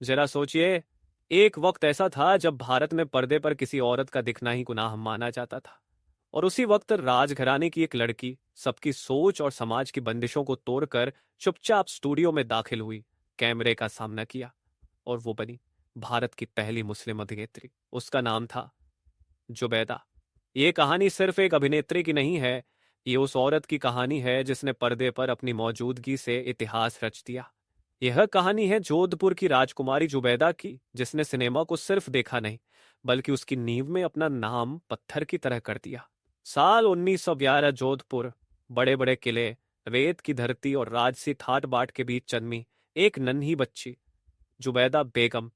जरा सोचिए, एक वक्त ऐसा था जब भारत में पर्दे पर किसी औरत का दिखना ही गुनाह माना जाता था। और उसी वक्त राजघराने की एक लड़की सबकी सोच और समाज की बंदिशों को तोड़कर चुपचाप स्टूडियो में दाखिल हुई, कैमरे का सामना किया, और वो बनी भारत की पहली मुस्लिम अभिनेत्री। उसका नाम था जुबैदा। ये कहानी सिर्फ एक अभिनेत्री की नहीं है, ये उस औरत की कहानी है जिसने पर्दे पर अपनी मौजूदगी से इतिहास रच दिया। यह कहानी है जोधपुर की राजकुमारी जुबैदा की, जिसने सिनेमा को सिर्फ देखा नहीं, बल्कि उसकी नींव में अपना नाम पत्थर की तरह कर दिया। साल 1911, जोधपुर, बड़े बड़े किले, रेत की धरती और राजसी ठाट बाट के बीच जन्मी एक नन्ही बच्ची, जुबैदा बेगम।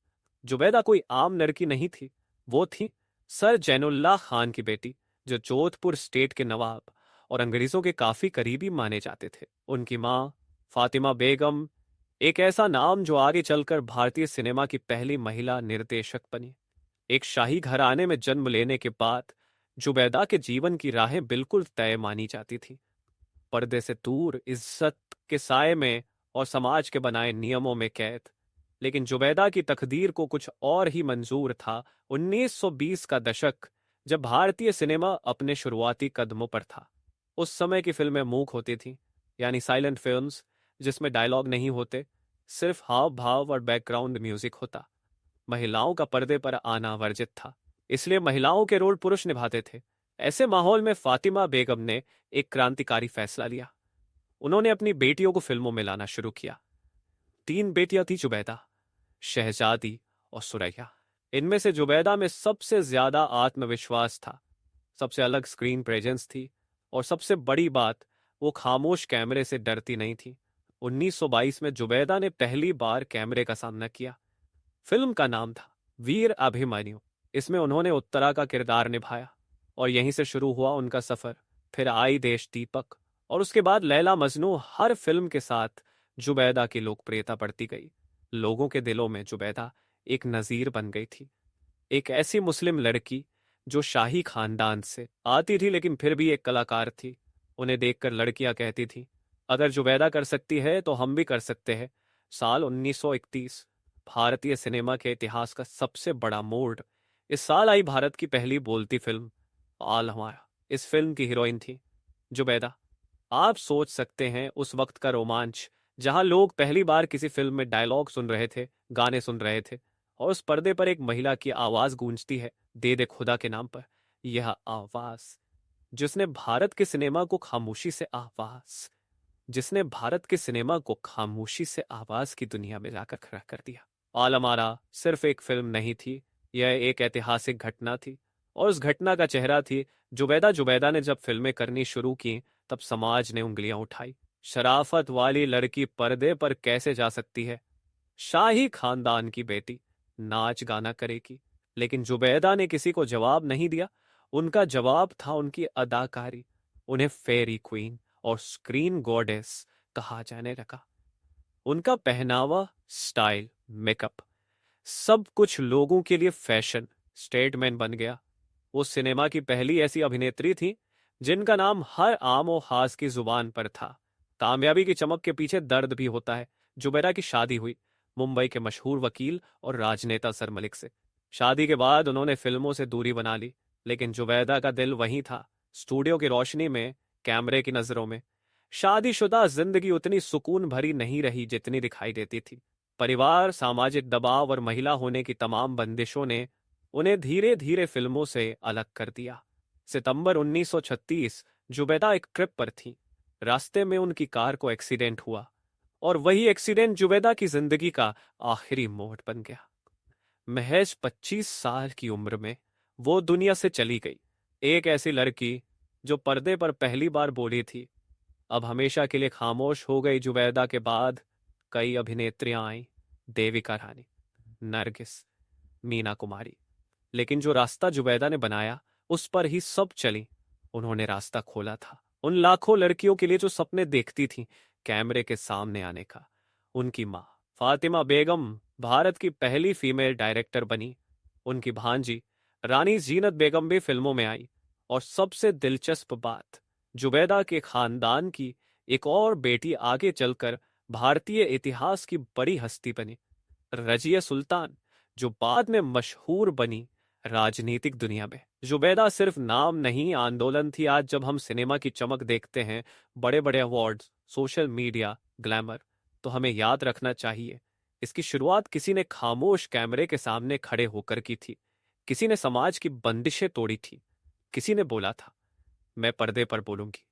जुबैदा कोई आम लड़की नहीं थी, वो थी सर जैनुल्लाह खान की बेटी, जो जोधपुर स्टेट के नवाब और अंग्रेजों के काफी करीबी माने जाते थे। उनकी माँ फातिमा बेगम, एक ऐसा नाम जो आगे चलकर भारतीय सिनेमा की पहली महिला निर्देशक बनी। एक शाही घराने में जन्म लेने के बाद जुबैदा के जीवन की राहें बिल्कुल तय मानी जाती थी। पर्दे से दूर, इज्जत के साए में और समाज के बनाए नियमों में कैद। लेकिन जुबैदा की तकदीर को कुछ और ही मंजूर था। 1920 का दशक, जब भारतीय सिनेमा अपने शुरुआती कदमों पर था। उस समय की फिल्में मूक होती थीं, यानी साइलेंट फिल्म्स, जिसमें डायलॉग नहीं होते, सिर्फ हाव भाव और बैकग्राउंड म्यूजिक होता। महिलाओं का पर्दे पर आना वर्जित था, इसलिए महिलाओं के रोल पुरुष निभाते थे। ऐसे माहौल में फातिमा बेगम ने एक क्रांतिकारी फैसला लिया। उन्होंने अपनी बेटियों को फिल्मों में लाना शुरू किया। 3 बेटियां थी जुबैदा, शहजादी और सुरैया। इनमें से जुबैदा में सबसे ज्यादा आत्मविश्वास था, सबसे अलग स्क्रीन प्रेजेंस थी, और सबसे बड़ी बात, वो खामोश कैमरे से डरती नहीं थी। 1922 में जुबैदा ने पहली बार कैमरे का सामना किया। फिल्म का नाम था वीर अभिमन्यु। इसमें उन्होंने उत्तरा का किरदार निभाया, और यहीं से शुरू हुआ उनका सफर। फिर आई देश दीपक, और उसके बाद लैला मजनू। हर फिल्म के साथ जुबैदा की लोकप्रियता बढ़ती गई। लोगों के दिलों में जुबैदा एक नजीर बन गई थी, एक ऐसी मुस्लिम लड़की जो शाही खानदान से आती थी लेकिन फिर भी एक कलाकार थी। उन्हें देखकर लड़कियां कहती थीं, अगर जुबैदा कर सकती है तो हम भी कर सकते हैं। साल 1931, भारतीय सिनेमा के इतिहास का सबसे बड़ा मोड़। इस साल आई भारत की पहली बोलती फिल्म आल हमारा। इस फिल्म की हीरोइन थी जुबैदा। आप सोच सकते हैं उस वक्त का रोमांच, जहां लोग पहली बार किसी फिल्म में डायलॉग सुन रहे थे, गाने सुन रहे थे, और उस पर्दे पर एक महिला की आवाज गूंजती है, दे दे खुदा के नाम पर। यह आवाज जिसने भारत के सिनेमा को खामोशी से आवाज जिसने भारत के सिनेमा को खामोशी से आवाज की दुनिया में जाकर खड़ा कर दिया। आलमारा सिर्फ एक फिल्म नहीं थी, यह एक ऐतिहासिक घटना थी, और उस घटना का चेहरा थी जुबैदा। जुबैदा ने जब फिल्में करनी शुरू की, तब समाज ने उंगलियां उठाई। शराफत वाली लड़की पर्दे पर कैसे जा सकती है? शाही खानदान की बेटी नाच गाना करेगी। लेकिन जुबैदा ने किसी को जवाब नहीं दिया। उनका जवाब था उनकी अदाकारी। उन्हें फेरी क्वीन और स्क्रीन गॉडेस कहा जाने लगा। उनका पहनावा, स्टाइल, मेकअप, सब कुछ लोगों के लिए फैशन स्टेटमेंट बन गया। वो सिनेमा की पहली ऐसी अभिनेत्री थी जिनका नाम हर आम और खास की जुबान पर था। कामयाबी की चमक के पीछे दर्द भी होता है। जुबैदा की शादी हुई मुंबई के मशहूर वकील और राजनेता सर मलिक से। शादी के बाद उन्होंने फिल्मों से दूरी बना ली, लेकिन जुबैदा का दिल वहीं था, स्टूडियो की रोशनी में, कैमरे की नजरों में। शादीशुदा जिंदगी उतनी सुकून भरी नहीं रही जितनी दिखाई देती थी। परिवार, सामाजिक दबाव और महिला होने की तमाम बंदिशों ने उन्हें धीरे धीरे फिल्मों से अलग कर दिया। सितंबर 1936, जुबैदा एक ट्रिप पर थी। रास्ते में उनकी कार को एक्सीडेंट हुआ, और वही एक्सीडेंट जुबैदा की जिंदगी का आखिरी मोड़ बन गया। महज 25 साल की उम्र में वो दुनिया से चली गई। एक ऐसी लड़की जो पर्दे पर पहली बार बोली थी, अब हमेशा के लिए खामोश हो गई। जुबैदा के बाद कई अभिनेत्रियां आईं, देविका रानी, नरगिस, मीना कुमारी। लेकिन जो रास्ता जुबैदा ने बनाया, उस पर ही सब चली। उन्होंने रास्ता खोला था उन लाखों लड़कियों के लिए जो सपने देखती थीं कैमरे के सामने आने का। उनकी माँ फातिमा बेगम भारत की पहली फीमेल डायरेक्टर बनी। उनकी भांजी रानी जीनत बेगम भी फिल्मों में आई। और सबसे दिलचस्प बात, जुबैदा के खानदान की एक और बेटी आगे चलकर भारतीय इतिहास की बड़ी हस्ती बनी, रजिया सुल्तान, जो बाद में मशहूर बनी राजनीतिक दुनिया में। जुबैदा सिर्फ नाम नहीं, आंदोलन थी। आज जब हम सिनेमा की चमक देखते हैं, बड़े बड़े अवार्ड्स, सोशल मीडिया, ग्लैमर, तो हमें याद रखना चाहिए इसकी शुरुआत किसी ने खामोश कैमरे के सामने खड़े होकर की थी। किसी ने समाज की बंदिशें तोड़ी थी। किसी ने बोला था, मैं पर्दे पर बोलूंगी,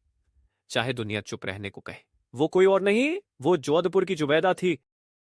चाहे दुनिया चुप रहने को कहे। वो कोई और नहीं, वो जोधपुर की जुबैदा थी,